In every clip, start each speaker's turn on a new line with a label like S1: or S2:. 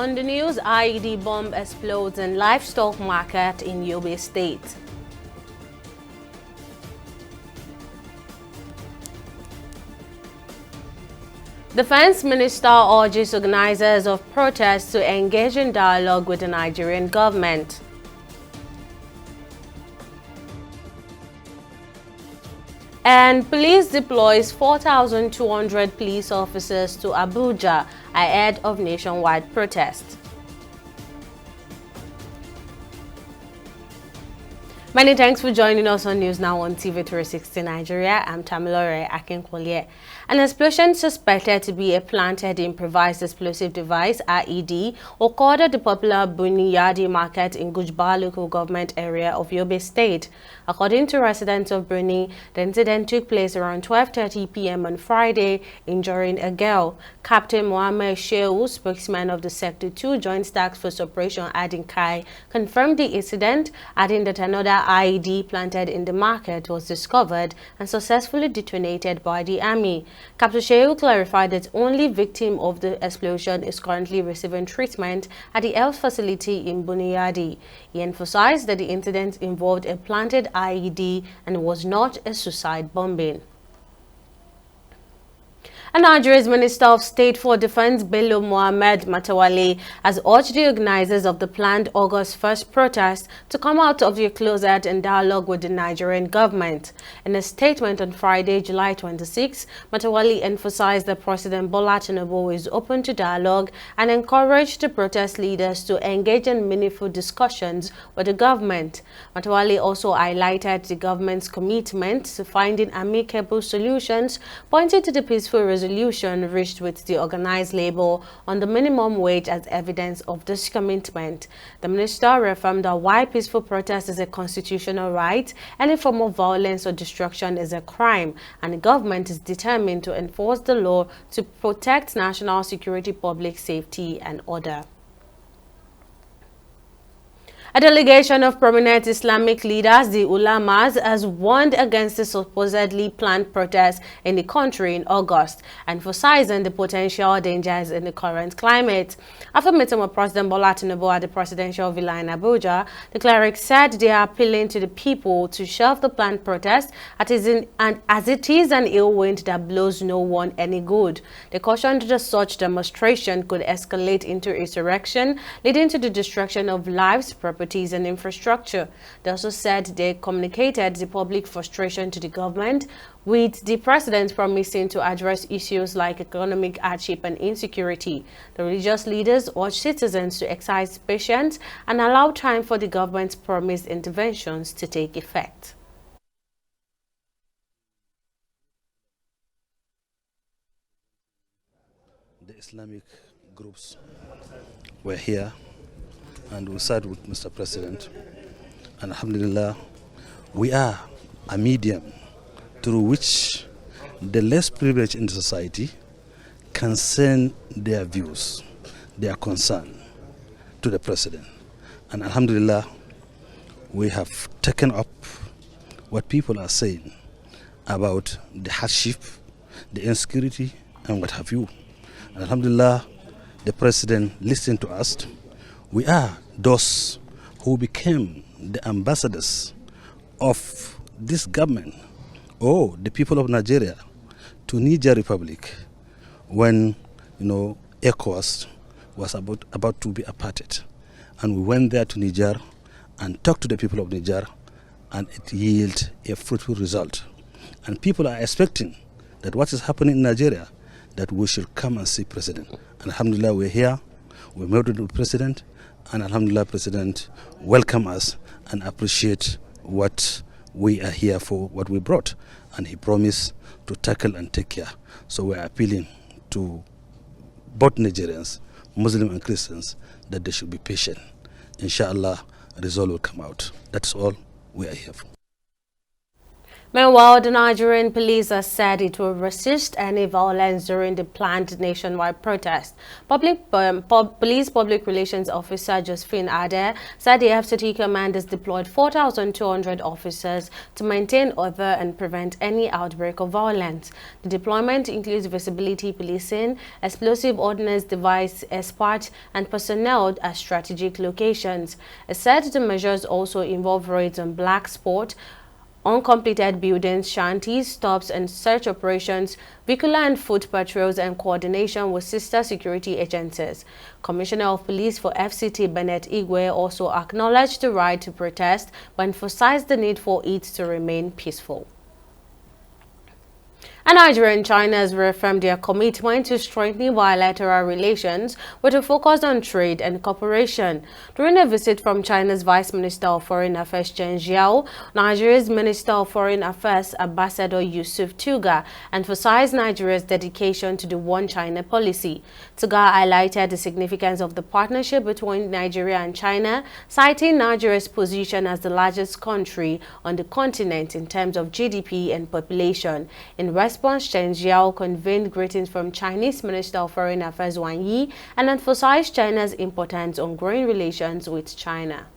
S1: On the news, IED bomb explodes in livestock market in Yobe State. Defense Minister urges organizers of protests to engage in dialogue with the Nigerian government. And police deploys 4,200 police officers to Abuja ahead of nationwide protest. Many thanks for joining us on News Now on TV 360 Nigeria. I'm Tamilore Akinkwolye. An explosion suspected to be a planted improvised explosive device (IED) occurred at the popular Buniyadi market in Gujba local government area of Yobe State. According to residents of Buni, the incident took place around 12:30 p.m. on Friday, injuring a girl. Captain Mohammed Shehu, spokesman of the Sector 2 Joint Task Force Operation Adinkai, confirmed the incident, adding that another IED planted in the market was discovered and successfully detonated by the army. Captain Shehu clarified that only victim of the explosion is currently receiving treatment at the health facility in Buniyadi. He emphasized that the incident involved a planted IED and was not a suicide bombing. And Nigeria's Minister of State for Defense, Bello Muhammad Matawale, has urged the organizers of the planned August 1st protest to come out of their closet and dialogue with the Nigerian government. In a statement on Friday, July 26, Matawale emphasized that President Bola Tinubu is open to dialogue and encouraged the protest leaders to engage in meaningful discussions with the government. Matawale also highlighted the government's commitment to finding amicable solutions, pointing to the peaceful resolution reached with the organized labor on the minimum wage as evidence of this commitment. The minister reaffirmed that while peaceful protest is a constitutional right, any form of violence or destruction is a crime, and the government is determined to enforce the law to protect national security, public safety, and order. A delegation of prominent Islamic leaders, the Ulamas, has warned against the supposedly planned protests in the country in August, emphasizing the potential dangers in the current climate. After meeting with President Bola Tinubu at the presidential villa in Abuja, the clerics said they are appealing to the people to shelve the planned protest as it is an ill wind that blows no one any good. They cautioned that such demonstration could escalate into insurrection, leading to the destruction of lives, property, and infrastructure. They also said they communicated the public frustration to the government, with the president promising to address issues like economic hardship and insecurity. The religious leaders urged citizens to exercise patience and allow time for the government's promised interventions to take effect.
S2: The Islamic groups were here, and we sat with Mr. President, and alhamdulillah, we are a medium through which the less privileged in the society can send their views, their concern to the President. And alhamdulillah, we have taken up what people are saying about the hardship, the insecurity, and what have you. And alhamdulillah, the President listened to us. We are those who became the ambassadors of this government, or the people of Nigeria, to Niger Republic when, ECOWAS was about to be aparted. And we went there to Niger and talked to the people of Niger, and it yielded a fruitful result. And people are expecting that what is happening in Nigeria, that we should come and see President. And alhamdulillah, we're here. We met with the President, and alhamdulillah, President welcome us and appreciate what we are here for, what we brought. And he promised to tackle and take care. So we're appealing to both Nigerians, Muslim and Christians, that they should be patient. Inshallah, a result will come out. That's all we are here for.
S1: Meanwhile, the Nigerian police has said it will resist any violence during the planned nationwide protest. Police Public Relations Officer Josephine Ade said the FCT command has deployed 4,200 officers to maintain order and prevent any outbreak of violence. The deployment includes visibility policing, explosive ordnance device expert, and personnel at strategic locations. It said the measures also involve raids on black spot, uncompleted buildings, shanties, stops and search operations, vehicular and foot patrols, and coordination with sister security agencies. Commissioner of Police for FCT Bennett Igwe also acknowledged the right to protest but emphasized the need for it to remain peaceful. And Nigeria and China has reaffirmed their commitment to strengthening bilateral relations with a focus on trade and cooperation. During a visit from China's Vice Minister of Foreign Affairs Chen Jiao, Nigeria's Minister of Foreign Affairs Ambassador Yusuf Tuga emphasized Nigeria's dedication to the One China policy. Tuga highlighted the significance of the partnership between Nigeria and China, citing Nigeria's position as the largest country on the continent in terms of GDP and population. In response, Chen Jiao conveyed greetings from Chinese Minister of Foreign Affairs Wang Yi and emphasized China's importance on growing relations with China.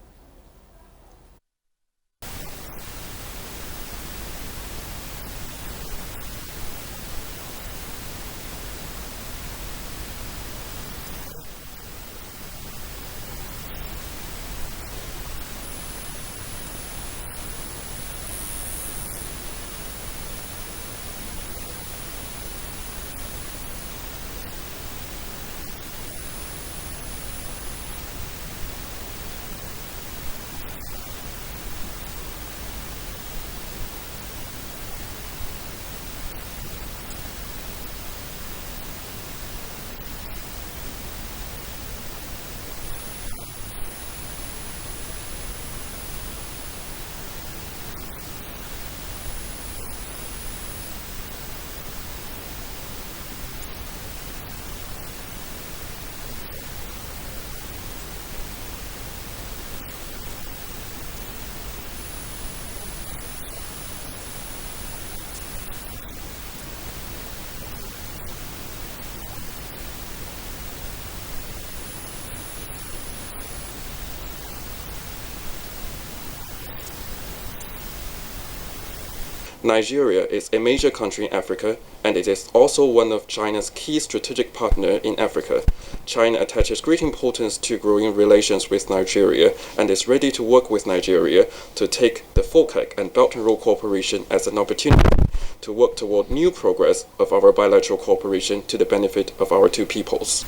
S3: Nigeria is a major country in Africa, and it is also one of China's key strategic partners in Africa. China attaches great importance to growing relations with Nigeria and is ready to work with Nigeria to take the FOCAC and Belt and Road cooperation as an opportunity to work toward new progress of our bilateral cooperation to the benefit of our two peoples.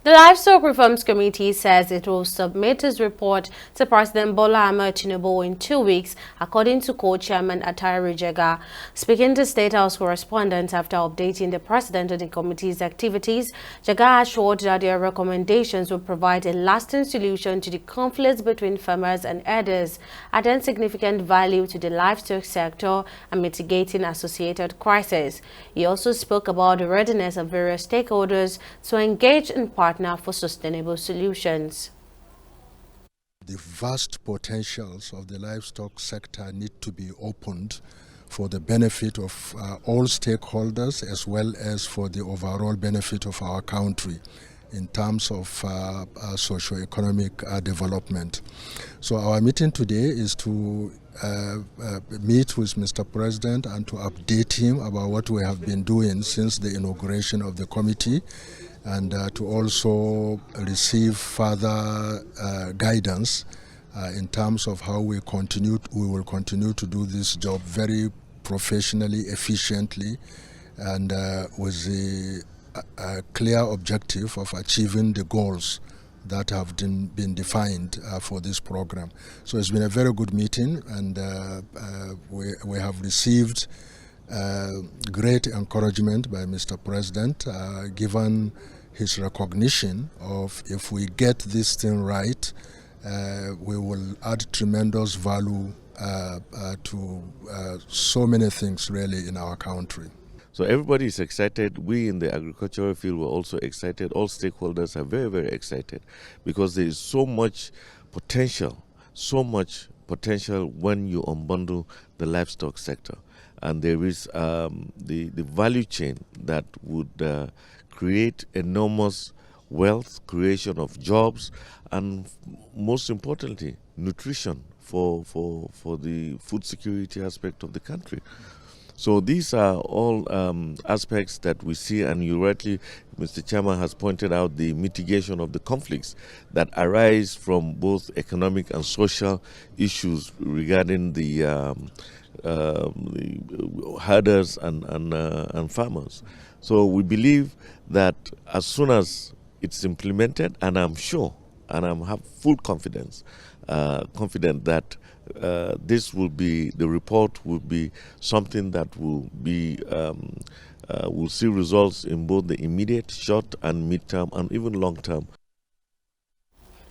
S1: The Livestock Reforms Committee says it will submit its report to President Bola Ahmed Tinubu in 2 weeks, according to co-chairman Atari Jega. Speaking to State House correspondents after updating the president on the committee's activities, Jega assured that their recommendations will provide a lasting solution to the conflicts between farmers and herders, adding significant value to the livestock sector and mitigating associated crises. He also spoke about the readiness of various stakeholders to engage in partnership for sustainable solutions.
S4: The vast potentials of the livestock sector need to be opened for the benefit of all stakeholders as well as for the overall benefit of our country in terms of socio-economic development. So our meeting today is to meet with Mr. President and to update him about what we have been doing since the inauguration of the committee, and to also receive further guidance in terms of how we will continue to do this job very professionally, efficiently, and with the clear objective of achieving the goals that have been defined for this program. So it's been a very good meeting, and we have received great encouragement by Mr. President, given his recognition of if we get this thing right, we will add tremendous value to so many things really in our country.
S5: So everybody is excited. We in the agricultural field were also excited. All stakeholders are very, very excited because there is so much potential when you unbundle the livestock sector. And there is the value chain that would create enormous wealth, creation of jobs, and most importantly, nutrition for the food security aspect of the country. So these are all aspects that we see, and you rightly, Mr. Chairman has pointed out the mitigation of the conflicts that arise from both economic and social issues regarding the herders and farmers. So we believe that as soon as it's implemented, and I'm sure, and I have full confident that this will be, the report will be something that will be, will see results in both the immediate, short and mid-term and even long-term.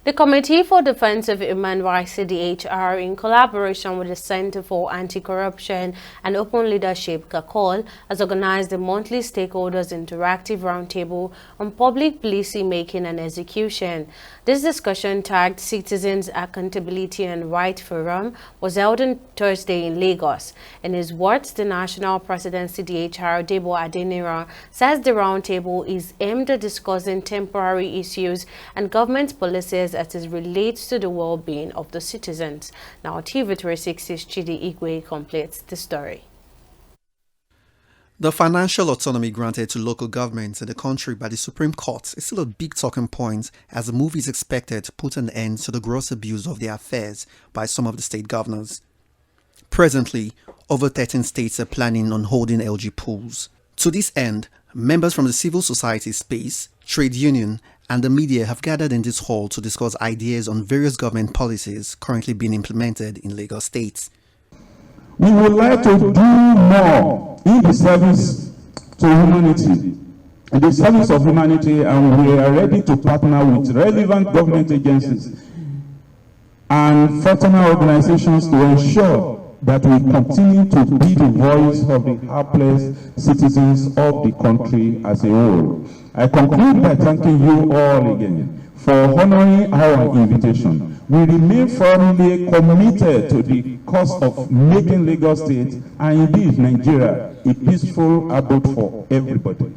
S1: The Committee for Defense of Human Rights, CDHR, in collaboration with the Center for Anti-Corruption and Open Leadership, CACOL, has organized a monthly stakeholders interactive roundtable on public policy making and execution. This discussion, tagged Citizens Accountability and Right Forum, was held on Thursday in Lagos. In his words, the National President, CDHR, Debo Adenira, says the roundtable is aimed at discussing temporary issues and government policies as it relates to the well-being of the citizens. Now, TV360's Chidi Igwe completes the story.
S6: The financial autonomy granted to local governments in the country by the Supreme Court is still a big talking point, as the move is expected to put an end to the gross abuse of their affairs by some of the state governors. Presently, over 13 states are planning on holding LG pools. To this end, members from the civil society space, trade union, and the media have gathered in this hall to discuss ideas on various government policies currently being implemented in Lagos State.
S7: We would like to do more in the service to humanity, in the service of humanity, and we are ready to partner with relevant government agencies and fraternal organizations to ensure that we continue to be the voice of the helpless citizens of the country as a whole. I conclude by thanking you all again for honoring our invitation. We remain firmly committed to the cause of making Lagos State and indeed Nigeria a peaceful abode for everybody.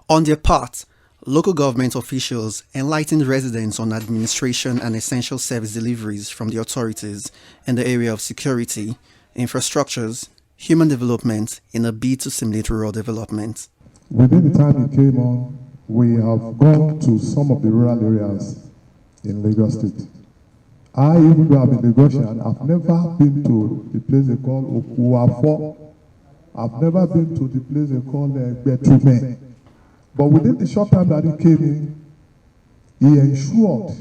S6: On their part, local government officials enlightened residents on administration and essential service deliveries from the authorities in the area of security, infrastructures, human development in a bid to stimulate rural development.
S8: Within the time it came on, we have gone to some of the rural areas in Lagos State. I, even though I'm a Lagosian, I've never been to the place they call Okuafo. I've never been to the place they call Betume. But within the short time that he came in, he ensured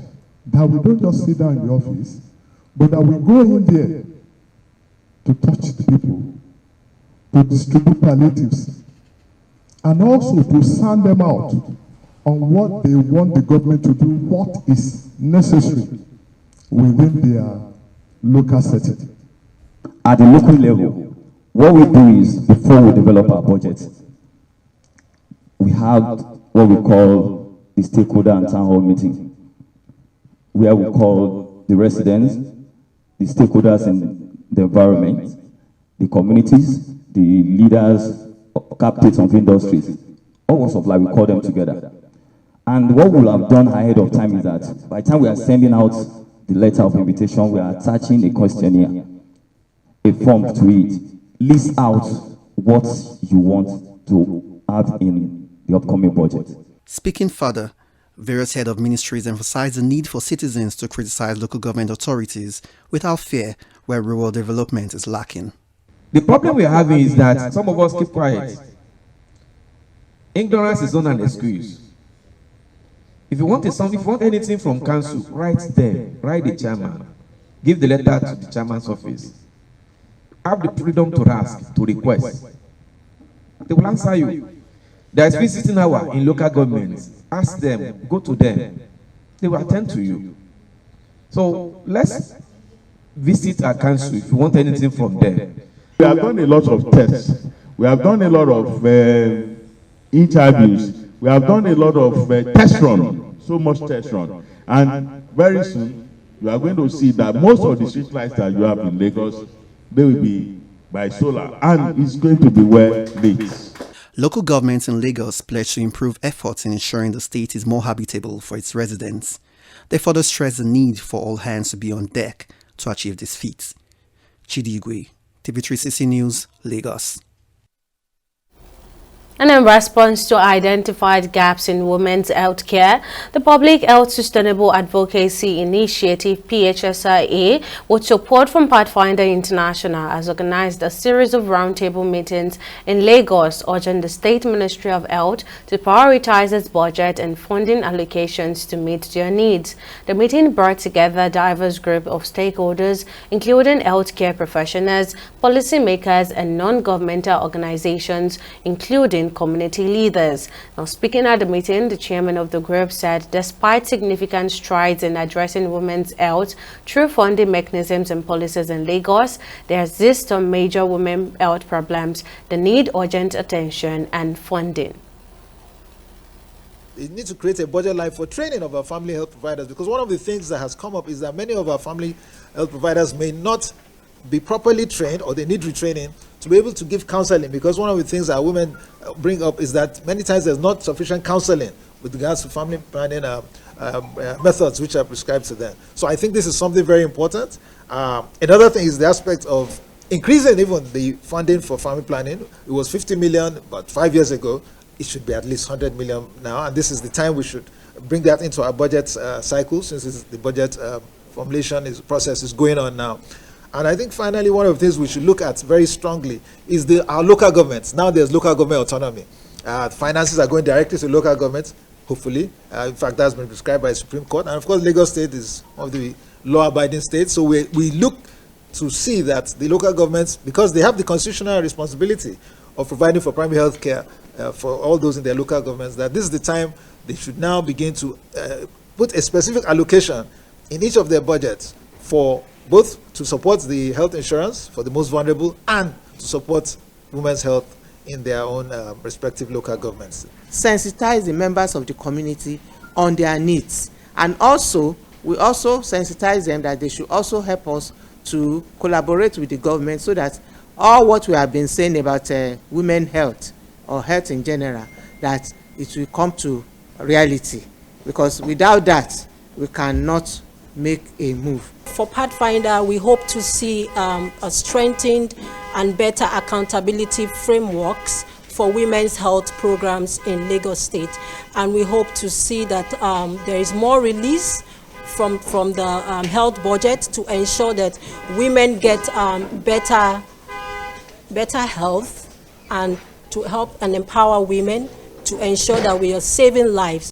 S8: that we don't just sit down in the office, but that we go in there to touch the people, to distribute palliatives, and also to sound them out on what they want the government to do, what is necessary within their local setting.
S9: At the local level, what we do is, before we develop our budget, we have what we call the stakeholder and town hall meeting, where we call the residents, the stakeholders in the environment, the communities, the leaders, captains of industries, all walks of life, we call them together. And what we'll have done ahead of time is that by the time we are sending out the letter of invitation, we are attaching a questionnaire, a form to it. List out what you want to have in the upcoming budget.
S6: Speaking further, various heads of ministries emphasized the need for citizens to criticize local government authorities without fear where rural development is lacking.
S10: The problem we're having is that some of us keep quiet. Ignorance is not an excuse. If you want anything from council, write there, write the chairman, give the letter to the chairman's office. Have the freedom to ask, to request. They will answer you. There is visiting hour in local governments. Ask them, go to them. They will attend to you. So let's visit our council if you want anything from them.
S7: We have done a lot of tests. We have done a lot of interviews. We have done a lot of test run, so much test run. And very soon, you are going to see that most of the street lights that you have in Lagos, they will be by solar, and it's going to be well lit.
S6: Local governments in Lagos pledge to improve efforts in ensuring the state is more habitable for its residents. They further stress the need for all hands to be on deck to achieve this feat. Chidi Igwe, TV360 News, Lagos.
S1: And in response to identified gaps in women's health care, the Public Health Sustainable Advocacy Initiative (PHSIA), with support from Pathfinder International, has organized a series of roundtable meetings in Lagos, urging the State Ministry of Health to prioritize its budget and funding allocations to meet their needs. The meeting brought together a diverse group of stakeholders, including healthcare professionals, policymakers, and non-governmental organizations, including community leaders. Now, speaking at the meeting, the chairman of the group said despite significant strides in addressing women's health through funding mechanisms and policies in Lagos, there exist some major women's health problems that need urgent attention and funding.
S11: We need to create a budget line for training of our family health providers, because one of the things that has come up is that many of our family health providers may not be properly trained, or they need retraining to be able to give counseling, because one of the things that women bring up is that many times there's not sufficient counseling with regards to family planning methods which are prescribed to them. So I think this is something very important. Another thing is the aspect of increasing even the funding for family planning. It was 50 million about 5 years ago. It should be at least 100 million now, and this is the time we should bring that into our budget cycle, since the budget formulation process is going on now. And I think finally one of the things we should look at very strongly is our local governments. Now there's local government autonomy. Finances are going directly to local governments, hopefully. In fact, that's been prescribed by the Supreme Court. And of course, Lagos State is one of the law-abiding states. So we look to see that the local governments, because they have the constitutional responsibility of providing for primary health care for all those in their local governments, that this is the time they should now begin to put a specific allocation in each of their budgets for both to support the health insurance for the most vulnerable and to support women's health in their own respective local governments.
S12: Sensitize the members of the community on their needs, and also we also sensitize them that they should also help us to collaborate with the government, so that all what we have been saying about women health or health in general, that it will come to reality, because without that we cannot make a move.
S13: For Pathfinder, we hope to see a strengthened and better accountability frameworks for women's health programs in Lagos State, and we hope to see that there is more release from the health budget to ensure that women get better health, and to help and empower women to ensure that we are saving lives.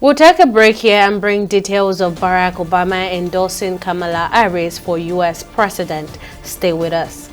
S1: We'll take a break here and bring details of Barack Obama endorsing Kamala Harris for U.S. President. Stay with us.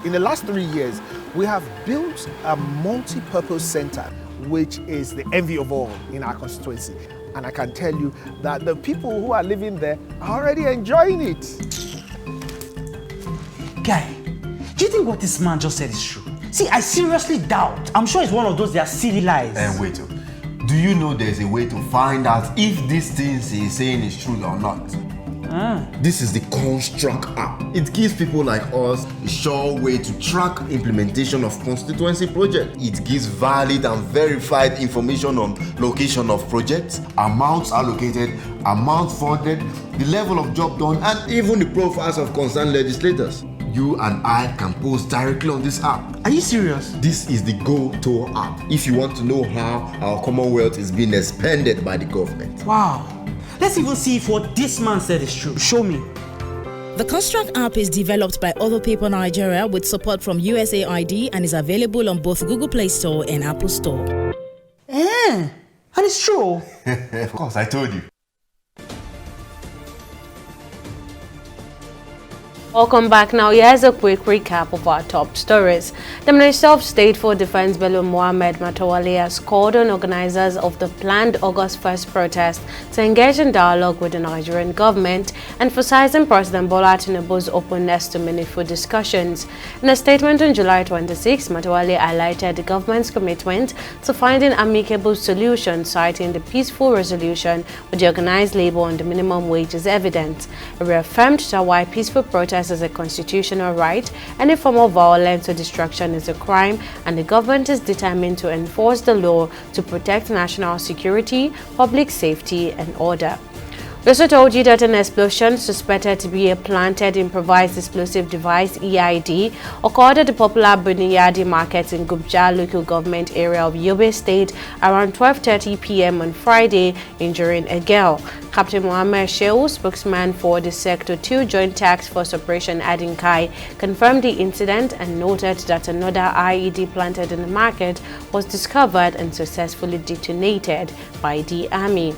S14: In the last 3 years, we have built a multi-purpose center, which is the envy of all in our constituency. And I can tell you that the people who are living there are already enjoying it.
S15: Guy, do you think what this man just said is true? See, I seriously doubt. I'm sure it's one of those their silly lies.
S16: Wait, do you know there's a way to find out if these things he's saying is true or not? This is the Construct app. It gives people like us a sure way to track implementation of constituency projects. It gives valid and verified information on location of projects, amounts allocated, amount funded, the level of job done, and even the profiles of concerned legislators. You and I can post directly on this app.
S15: Are you serious?
S16: This is the GoTour app if you want to know how our Commonwealth is being expanded by the government.
S15: Wow. Let's even see if what this man said is true. Show me.
S17: The Construct app is developed by Other Paper Nigeria with support from USAID and is available on both Google Play Store and Apple Store.
S15: And it's true.
S16: Of course, I told you.
S1: Welcome back. Now, here's a quick recap of our top stories. The Minister of State for Defense, Bello Mohammed Matawalle, has called on organizers of the planned August 1st protest to engage in dialogue with the Nigerian government, emphasizing President Bola Tinubu's openness to meaningful discussions. In a statement on July 26, Matawalle highlighted the government's commitment to finding amicable solutions, citing the peaceful resolution with the organized labor on the minimum wage is evident. It reaffirmed that while peaceful protests is a constitutional right, any form of violence or destruction is a crime, and the government is determined to enforce the law to protect national security, public safety, and order. We also told you that an explosion suspected to be a planted improvised explosive device (EID) occurred at the popular Buniyadi market in Gubja local government area of Yobe State around 12:30 p.m. on Friday, injuring a girl. Captain Mohammed Shehu, spokesman for the Sector 2 Joint Task Force Operation Adinkai, confirmed the incident and noted that another IED planted in the market was discovered and successfully detonated by the army.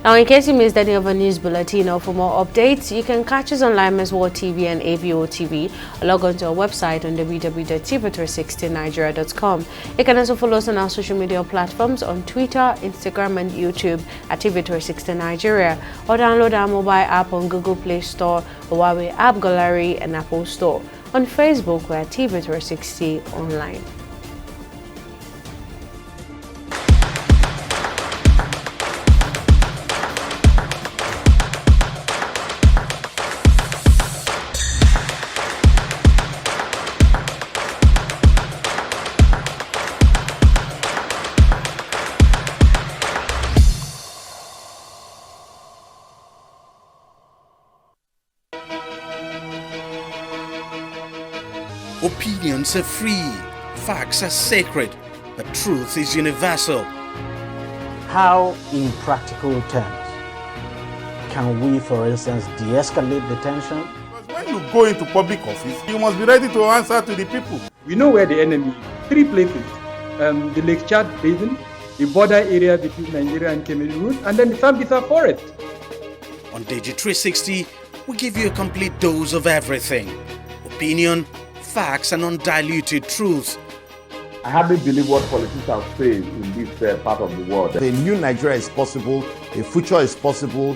S1: Now, in case you missed any of our news bulletin or for more updates, you can catch us on Lime's World TV and AVO TV or log on to our website on www.tv360nigeria.com. You can also follow us on our social media platforms on Twitter, Instagram, and YouTube at TV360 Nigeria, or download our mobile app on Google Play Store, Huawei App Gallery, and Apple Store. On Facebook, we're at TV360 Online.
S18: Opinions are free, facts are sacred, but truth is universal.
S19: How, in practical terms, can we, for instance, de-escalate the tension?
S20: When you go into public office, you must be ready to answer to the people.
S21: We know where the enemy is. 3 places, the Lake Chad Basin, the border area between Nigeria and Cameroon, and then the Sambisa Forest.
S18: On Digi360, we give you a complete dose of everything. Opinion, facts, and undiluted truth.
S22: I hardly believe what politicians have said in this part of the world.
S23: A new Nigeria is possible, a future is possible.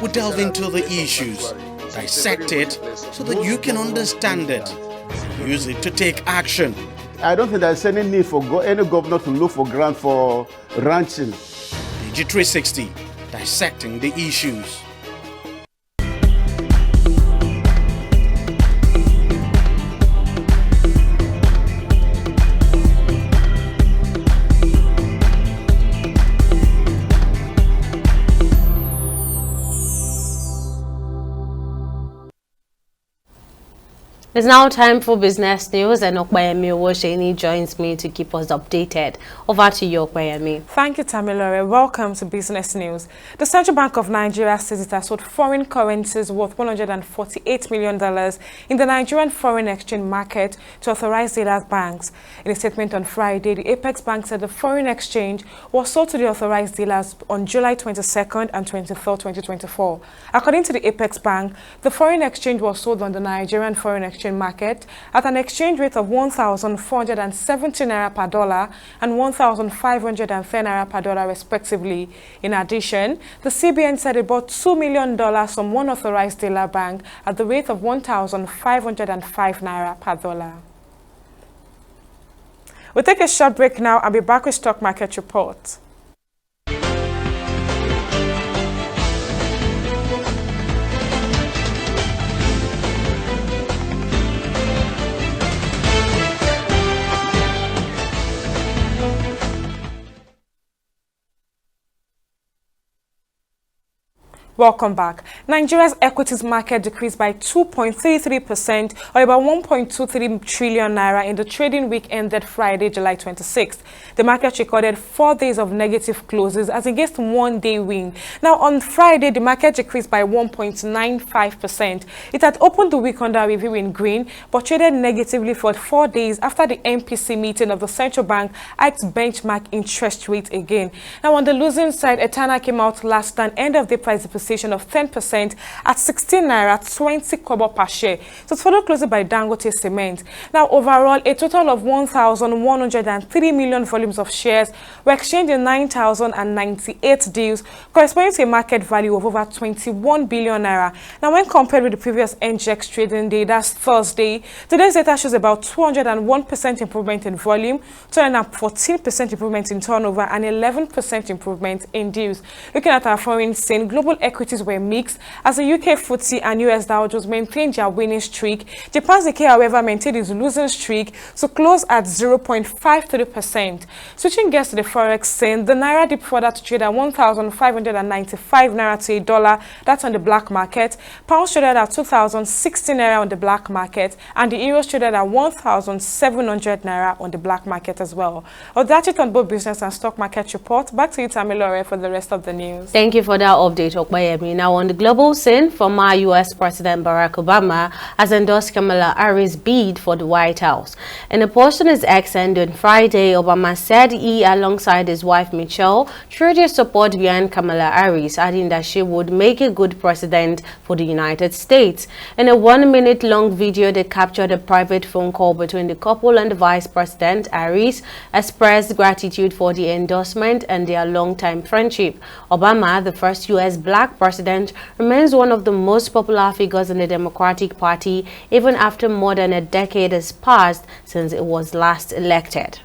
S18: We delve into the issues, dissect it so that you can understand it, and use it to take action.
S22: I don't think there's any need for any governor to look for grant for ranching.
S18: Digi360, dissecting the issues.
S1: It's now time for business news, and Okpayemi Owosheni joins me to keep us updated. Over to you, Okpayemi.
S24: Thank you, Tamilore. Welcome to Business News. The Central Bank of Nigeria says it has sold foreign currencies worth $148 million in the Nigerian foreign exchange market to authorized dealers banks. In a statement on Friday, the Apex Bank said the foreign exchange was sold to the authorized dealers on July 22nd and 23rd, 2024. According to the Apex Bank, the foreign exchange was sold on the Nigerian foreign exchange market at an exchange rate of 1,470 naira per dollar and 1,510 naira per dollar respectively. In addition, the CBN said it bought $2 million from one authorized dealer bank at the rate of 1,505 naira per dollar. We'll take a short break now and be back with stock market report. Welcome back. Nigeria's equities market decreased by 2.33% or about 1.23 trillion naira in the trading week ended Friday, July 26th. The market recorded 4 days of negative closes as against 1 day win. Now on Friday, the market decreased by 1.95%. It had opened the week under review in green, but traded negatively for 4 days after the MPC meeting of the central bank hiked benchmark interest rate again. Now on the losing side, Etana came out last and end of the price depreciation of 10% at 16 naira 20 kobo per share. So it's followed closely by Dangote Cement. Now overall, a total of 1,103 million volumes of shares were exchanged in 9,098 deals, corresponding to a market value of over 21 billion naira. Now when compared with the previous NGX trading day, that's Thursday, today's data shows about 201% improvement in volume, 214% improvement in turnover, and 11% improvement in deals. Looking at our foreign scene, global equities were mixed as the UK FTSE and US Dow Jones maintained their winning streak. Japan's Nikkei, however, maintained its losing streak to close at 0.53%. Switching gears to the forex scene, the naira dipped further to trade at 1,595 naira to a dollar. That's on the black market. Pounds traded at 2,060 naira on the black market, and the euros traded at 1,700 naira on the black market as well. Well, that's it on both business and stock market report. Back to you, Tamilore, for the rest of the news.
S1: Thank you for that update, Okpayemi. Now on the global scene, former U.S. President Barack Obama has endorsed Kamala Harris' bid for the White House. In a post on his X end on Friday, Obama said he, alongside his wife Michelle, threw their support behind Kamala Harris, adding that she would make a good president for the United States. In a 1-minute-long video that captured a private phone call between the couple and the Vice President, Harris expressed gratitude for the endorsement and their long-time friendship. Obama, the first U.S. black president, remains one of the most popular figures in the Democratic Party even after more than a decade has passed since it was last elected.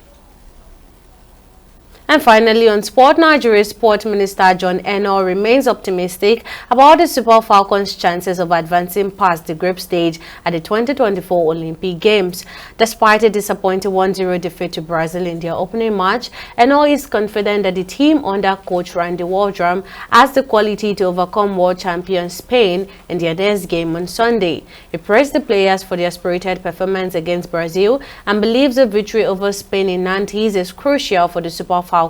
S1: And finally, on sport, Nigeria's Sport Minister John Enoh remains optimistic about the Super Falcons' chances of advancing past the group stage at the 2024 Olympic Games. Despite a disappointing 1-0 defeat to Brazil in their opening match, Enoh is confident that the team under coach Randy Waldrum has the quality to overcome world champion Spain in their next game on Sunday. He praised the players for their spirited performance against Brazil and believes a victory over Spain in Nantes is crucial for the Super Falcons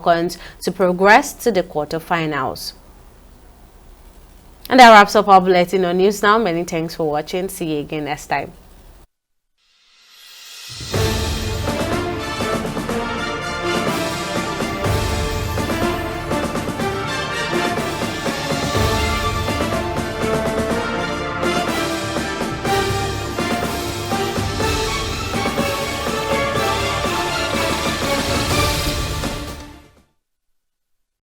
S1: to progress to the quarterfinals. And that wraps up our bulletin on News Now. Many thanks for watching. See you again next time.